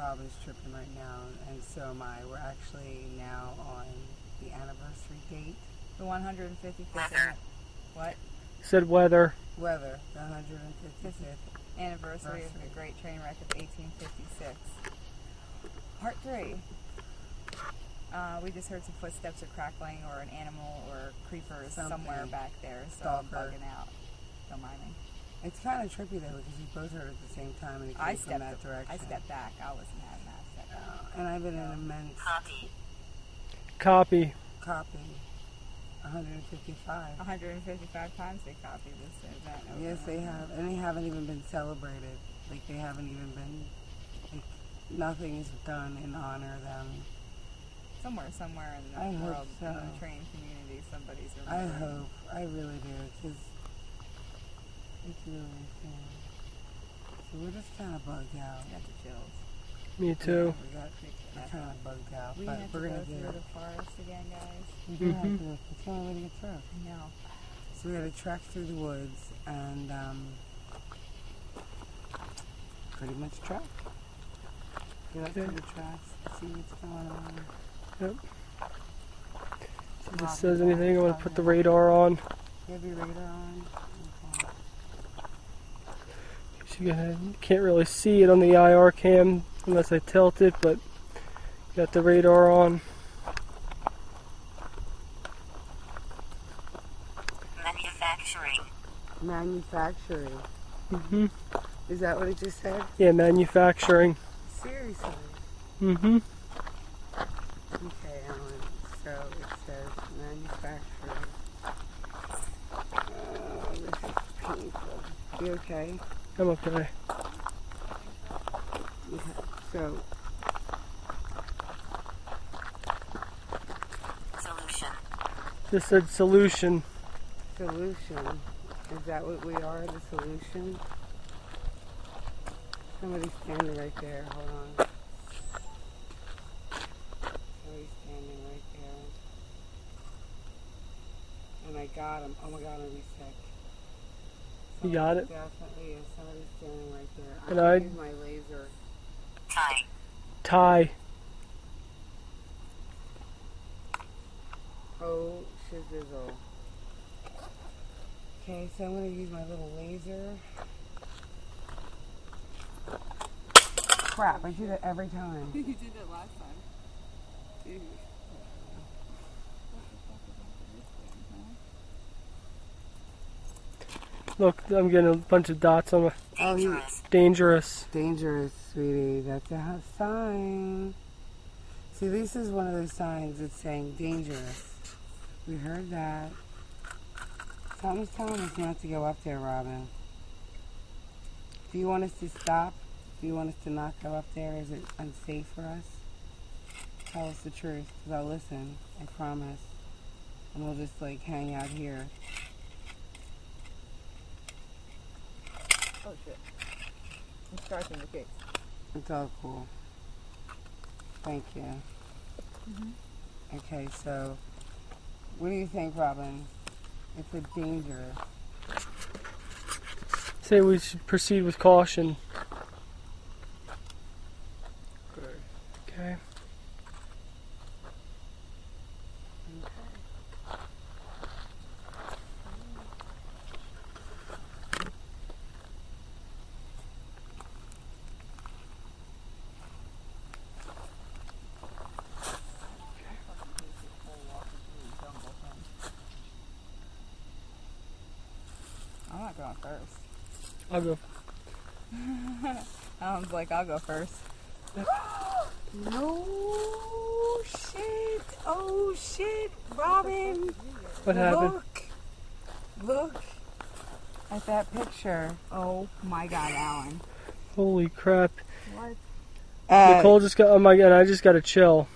Robyn's tripping right now, and so am I. We're actually now on the anniversary date. The 155th. What? Said weather. Weather. The 155th Anniversary of the Great Train Wreck of 1856. Part 3. We just heard some footsteps or crackling or an animal or creepers somewhere back there, so I'm bugging out. Don't mind me. It's kind of trippy though because you both heard it at the same time and it came from that direction. I stepped back. I wasn't having that. Step back. And I've been in immense Copy. 155. 155 times they copied this event. Yes, they have, and they haven't even been celebrated. Like they haven't even been. Like nothing is done in honor of them. Somewhere in the world, in the train community, somebody's remembering. I hope. I really do, because it's really sad. So we're just kind of bugged out. Got the chills. Me too. Yeah, we're kind of bugged out, we but have we're to going go to do through it. the forest again, guys. We do have to do it. It's the only way to get through. I know. So we had to trek through the woods and pretty much trek. Get up to the tracks, see what's going on. Yep. So if this says anything, I want to put the radar on. You have your radar on? Okay. You can't really see it on the IR cam unless I tilt it, but got the radar on. Manufacturing. Mm-hmm. Is that what it just said? Yeah, manufacturing. Seriously? Mm-hmm. Okay, Alan. So it says manufacturing. This is painful. You okay? I'm okay. Okay. So. Solution. This said solution. Solution. Is that what we are? The solution? Somebody's standing right there. Hold on. Somebody's standing right there. And I got him. Oh my god, I'm gonna be sick. You got it? Definitely is. Somebody's standing right there. And I'm gonna use my laser. Tie. Oh, shizzle. Okay, so I'm gonna use my little laser. Crap, I do that every time. You did that last time. Dude. Look, I'm getting a bunch of dots on my... Dangerous. Dangerous, sweetie. That's a sign. See, this is one of those signs that's saying dangerous. We heard that. Something's telling us not to go up there, Robyn. Do you want us to stop? Do you want us to not go up there? Is it unsafe for us? Tell us the truth, because I'll listen. I promise. And we'll just, like, hang out here. Oh shit. I'm scratching the case. It's all cool. Thank you. Okay, so what do you think, Robyn? It's a dangerous. Say we should proceed with caution. Good. Okay. I'm not going first. I'll go. Alan's like, I'll go first. No shit. Oh shit, Robyn. What happened? Look at that picture. Oh my god, Alan. Holy crap. What? Nicole just got, oh my god, I just got a chill.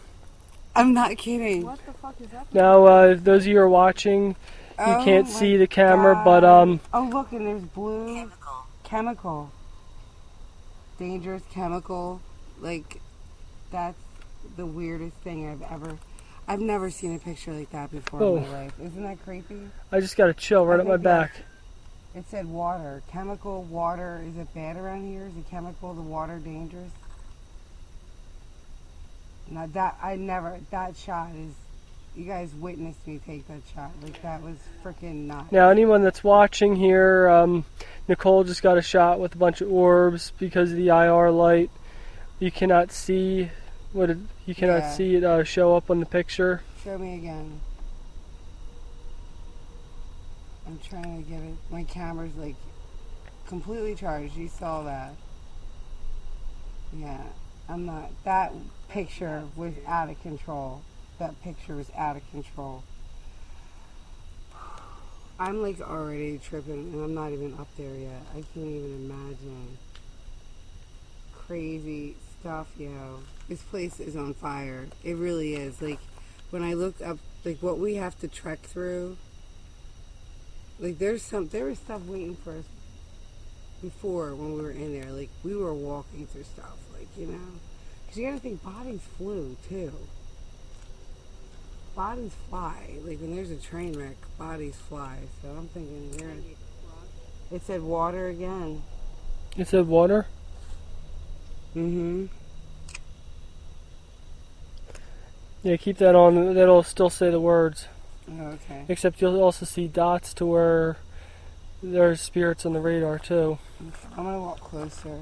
I'm not kidding. What the fuck is that? Now, those of you who are watching, you can't see the camera, but, Oh, look, and there's blue. Chemical. Dangerous chemical. Like, that's the weirdest thing I've never seen a picture like that before in my life. Isn't that creepy? I just got a chill right up my back. It said water. Chemical, water. Is it bad around here? Is the chemical, the water dangerous? Now that shot is, you guys witnessed me take that shot. Like, that was freaking nuts. Now, anyone that's watching here, Nicole just got a shot with a bunch of orbs because of the IR light. You cannot see see it show up on the picture. Show me again. I'm trying to get it. My camera's like completely charged. You saw that. Yeah, I'm not. That picture was out of control. That picture was out of control. I'm like already tripping, and I'm not even up there yet. I can't even imagine. Crazy stuff, yo. This place is on fire. It really is. Like, when I looked up, like, what we have to trek through, like, there was stuff waiting for us before when we were in there. Like, we were walking through stuff, like, you know. Because you gotta think, bodies flew, too. Bodies fly. Like, when there's a train wreck, bodies fly. So I'm thinking, it said water again. It said water? Mm-hmm. Yeah, keep that on. That'll still say the words. Oh, okay. Except you'll also see dots to where there's spirits on the radar, too. I'm gonna walk closer.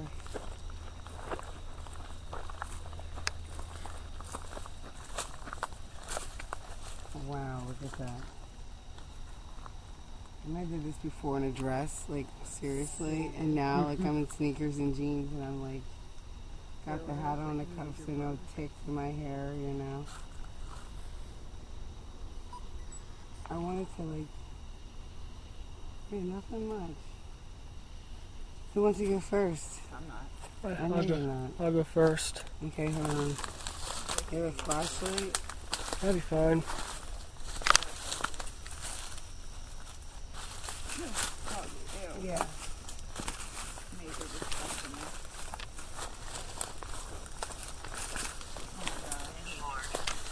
Wow, look at that. And I did this before in a dress, like, seriously. And now, like, I'm in sneakers and jeans, and I'm like, got the hat on, the cuffs, and no ticks in my hair, you know. I wanted to, like, hey, nothing much. Who wants to go first? I'm not. I know you're not. I'll go first. Okay, hold on. You have a flashlight? That'd be fine. Oh, ew. Yeah. Major disgusting. Oh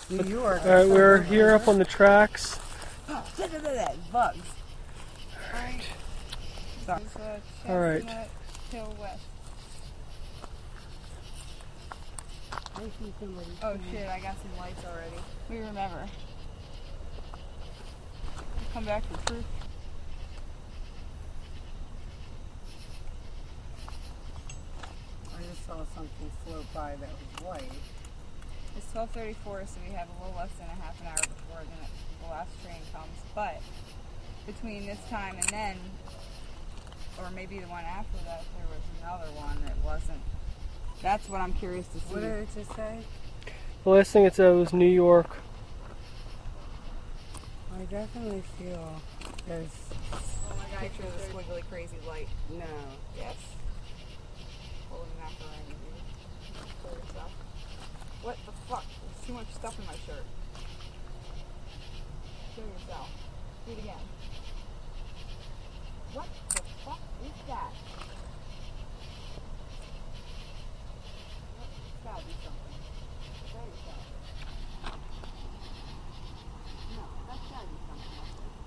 my god. New York. Alright, we're here up on the tracks. Oh, bugs. Alright. Sorry. Alright. Hill West. I see somebody. Oh shit, I got some lights already. We remember. Come back for proof. I just saw something float by that was white. It's 12:34, so we have a little less than a half an hour before the last train comes. But between this time and then, or maybe the one after that, there was another one that wasn't. That's what I'm curious to see. What did it just say? The last thing it said was New York. I definitely feel there's Oh my god, picture of the squiggly crazy light. no. Yes. Holding that for you. Pull yourself. What the fuck? There's too much stuff in my shirt. Show yourself. Do it again. What the fuck is that? It's gotta be something. Show yourself. No, that's gotta be something like this.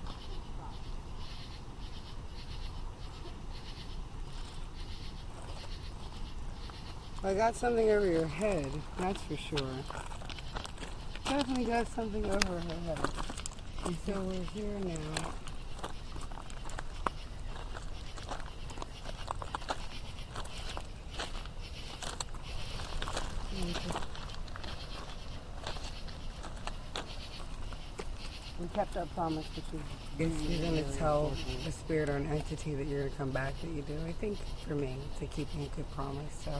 Stop. I got something over your head, that's for sure. Definitely got something over her head. And so we're here now. We kept our promise, which is if you're going to tell a spirit or an entity that you're going to come back, that you do. I think for me, to keeping a good promise. So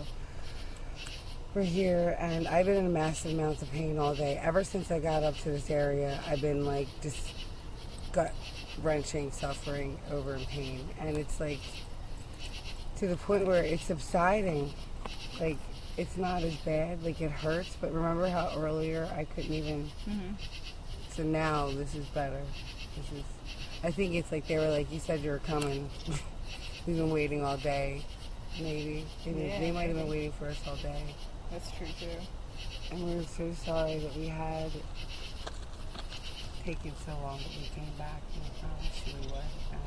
we're here, and I've been in massive amounts of pain all day. Ever since I got up to this area, I've been like just gut-wrenching, suffering over in pain. And it's like to the point where it's subsiding. Like, it's not as bad. Like, it hurts, but remember how earlier I couldn't even... Mm-hmm. So now this is better. This is. I think it's like they were like, you said you were coming. We've been waiting all day. Maybe they might have been waiting for us all day. That's true too. And we were so sorry that we had taken so long, but we came back and we promised you we would. And